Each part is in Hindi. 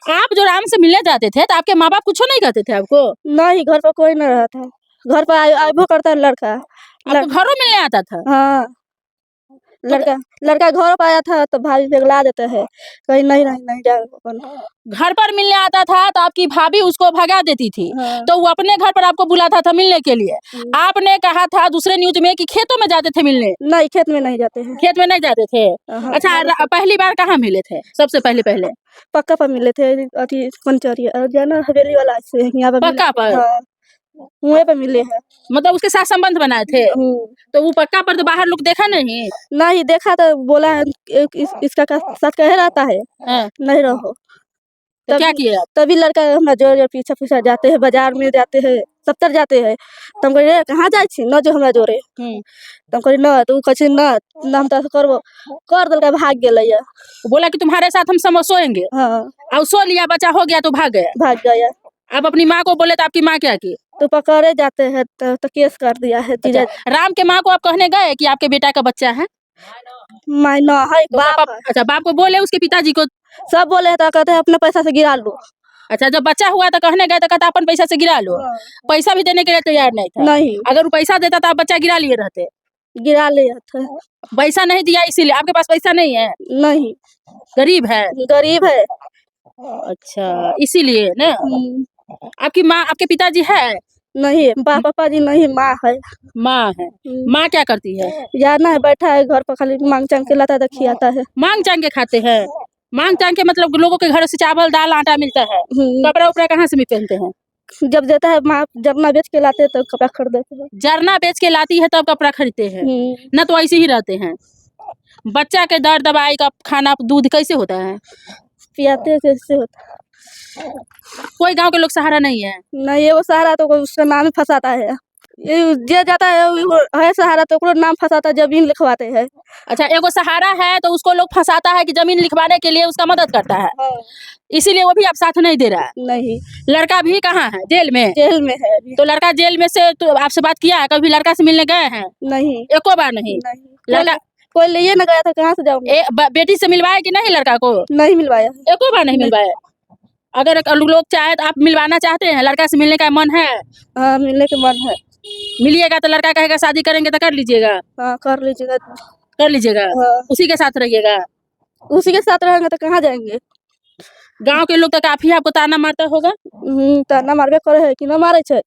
आप जो राम से मिलने जाते थे तो आपके माँ बाप कुछ नहीं कहते थे आपको? नहीं, घर पर कोई नहीं रहा था। घर पर आइबो करता है लड़का। आपको घरों मिलने आता था? हाँ, लड़का घर पर आया था तो भाभी पिघला देते हैं, कहीं नहीं जाएगा। घर पर मिलने आता था तो आपकी भाभी उसको भगा देती थी। हाँ। तो वो अपने घर पर आपको बुलाता था मिलने के लिए। आपने कहा था दूसरे न्यूज में कि खेतों में जाते थे मिलने। नहीं, खेत में नहीं जाते हैं। खेत में नहीं जाते थे। हाँ। अच्छा, पहली बार कहाँ मिले थे? सबसे पहले पक्का पर मिले थे, अथी पंचरी जाना हवेली वाला से यहाँ पर पक्का पर? हाँ, वहीं पे मिले हैं। मतलब उसके साथ संबंध बनाए थे? तो वो पक्का पर तो बाहर लोग देखा नहीं? नहीं देखा तो बोला है इसका साथ कहे रहता है। हाँ। नहीं रहो। तो क्या किया? तभी लड़का हमारा जोर पीछा जाते हैं, बाजार में जाते हैं, 70 जाते हैं। तुम कहे कहाँ जाए छी न जो हमरा जोरे। तुम कहे न तो कहे न हम तो करबो कर दल का भाग गेलै। बोला कि तुम्हारे साथ हम सोएंगे। हाँ। अब सो लिया, बच्चा हो गया तो भाग गया। अब अपनी माँ को बोले तो आपकी माँ क्या की? तो पकड़े जाते हैं तो केस कर दिया है। अच्छा, राम के माँ को आप कहने गए कि आपके बेटा का बच्चा है? माय न है बाप। अच्छा, बाप को बोले, उसके पिताजी को? सब बोले तो कहते हैं अपने पैसा से गिरा लो। अच्छा, जब बच्चा हुआ तो कहने गए तो कहता अपन पैसा से गिरा लो। पैसा भी देने के लिए तैयार नहीं था? नहीं। अगर वो पैसा देता तो आप बच्चा गिरा लिए रहते? गिरा लिया था। पैसा नहीं दिया इसीलिए? आपके पास पैसा नहीं है? नहीं, गरीब है। गरीब है। अच्छा, इसीलिए ना। आपकी माँ, आपके पिताजी है? नहीं, पापा जी नहीं, माँ है। माँ है। माँ क्या करती है? जाना है, बैठा है घर पर, खाली मांग चांग के लाता है, खिलाता है। मांग चांग के खाते हैं? मांग चांग के मतलब लोगों के घर से चावल दाल आटा मिलता है? कपड़ा उपड़ा कहाँ से पहनते हैं? जब देता है माँ, जरना बेच के लाते हैं तो कपड़ा खरीदते हैं। जरना बेच के लाती है तब कपड़ा खरीदते हैं? न तो ऐसे ही रहते हैं। बच्चा के दर्द दवाई का खाना दूध कैसे होता है? पियाते हैं कैसे होता है। कोई गांव के लोग सहारा नहीं है? नहीं, ये वो सहारा तो उसका नाम ही फंसाता है। ये जे जाता है सहारा तो नाम फंसाता, जमीन लिखवाते हैं। अच्छा, एगो सहारा है तो उसको लोग फंसाता है कि जमीन लिखवाने के लिए उसका मदद करता है। हाँ। इसीलिए वो भी आप साथ नहीं दे रहा है? नहीं। लड़का भी कहाँ है? जेल में? जेल में है। तो लड़का जेल में से तो आपसे बात किया है? कभी लड़का से मिलने गए हैं? नहीं। एको बार नहीं? लड़का कोई लिए न गया था, कहाँ से जाऊंगी? बेटी से मिलवाया कि नहीं लड़का को? नहीं मिलवाया। एको बार नहीं मिलवाया? अगर लोग चाहे तो आप मिलवाना चाहते हैं? लड़का से मिलने का मन है? हाँ, मिलने का मन है। मिलिएगा तो लड़का कहेगा शादी करेंगे तो कर लीजिएगा? हाँ, कर लीजिएगा। कर लीजिएगा। हाँ। उसी के साथ रहिएगा? उसी के साथ रहेंगे तो कहाँ जाएंगे? गांव के लोग तो काफी आपको ताना मारता होगा? ताना मारबे करे है कि न मारे छे?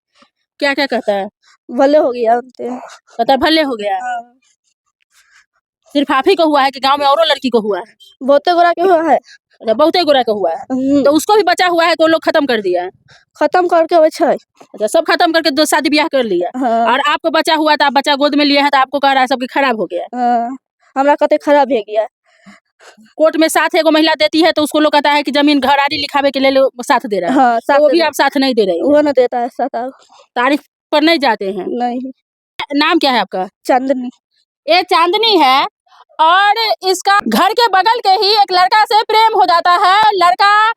क्या क्या कहता है? भले हो गया। कहता भले हो गया। हाँ। सिर्फ आप ही को हुआ है कि गांव में औरों लड़की को हुआ है? बहुते गोरा के हुआ है। अच्छा, बहुते गोरा का हुआ है। तो उसको भी बचा हुआ है तो लोग खत्म कर दिया है? खत्म करके अच्छा, सब खत्म करके दो शादी ब्याह कर लिया। हाँ। और आपको बचा हुआ था, आप बच्चा गोद में लिए हैं तो आपको कह रहा है सबकी खराब हो गया। हाँ, हमरा कहते खराब हो गया। कोर्ट में साथ एगो महिला देती है तो उसको लोग कहता है कि जमीन घरारी लिखावे के लिए साथ दे रहा है। हाँ, तो वो भी आप साथ नहीं दे रहे? वो न देता है साथ। तारीफ पर नहीं जाते हैं? नहीं। नाम क्या है आपका? चांदनी। ये चांदनी है और इसका घर के बगल के ही एक लड़का से प्रेम हो जाता है। लड़का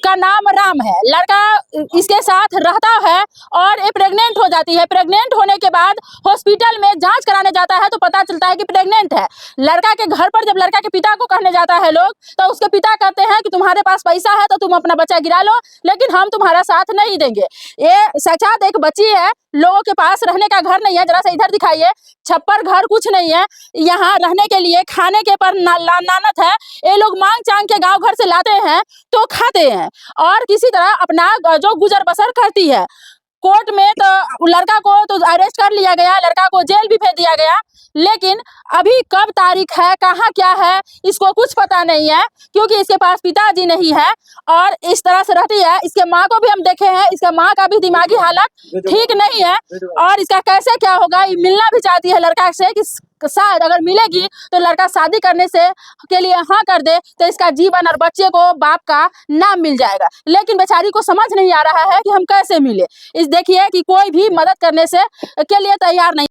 का नाम राम है। लड़का इसके साथ रहता है और ये प्रेग्नेंट हो जाती है। प्रेग्नेंट होने के बाद हॉस्पिटल में जांच कराने जाता है तो पता चलता है कि प्रेग्नेंट है। लड़का के घर पर जब लड़का के पिता को कहने जाता है लोग, तो उसके पिता कहते हैं कि तुम्हारे पास पैसा है तो तुम अपना बच्चा गिरा लो, लेकिन हम तुम्हारा साथ नहीं देंगे। ये साक्षात एक बच्ची है, लोगों के पास रहने का घर नहीं है। जरा सा इधर दिखाइए, छप्पर घर कुछ नहीं है यहाँ रहने के लिए, खाने के पर नानत है। ये लोग मांग चांग के गांव घर से लाते हैं तो खाते हैं और किसी तरह अपना जो गुजर बसर करती है। कोर्ट में तो लड़का को तो अरेस्ट कर लिया गया, लड़का को जेल भी भेज दिया गया, लेकिन अभी कब तारीख है, कहाँ क्या है, इसको कुछ पता नहीं है, क्योंकि इसके पास पिताजी नहीं है और इस तरह से रहती है। इसके माँ को भी हम देखे हैं, इसके माँ का भी दिमागी हालत ठीक नहीं है और इसका कैसे क्या होगा। ये मिलना भी चाहती है लड़का से कि शायद अगर मिलेगी तो लड़का शादी करने से के लिए हाँ कर दे तो इसका जीवन और बच्चे को बाप का नाम मिल जाएगा, लेकिन बेचारी को समझ नहीं आ रहा है कि हम कैसे मिले। इस देखिए कि कोई भी मदद करने से के लिए तैयार नहीं।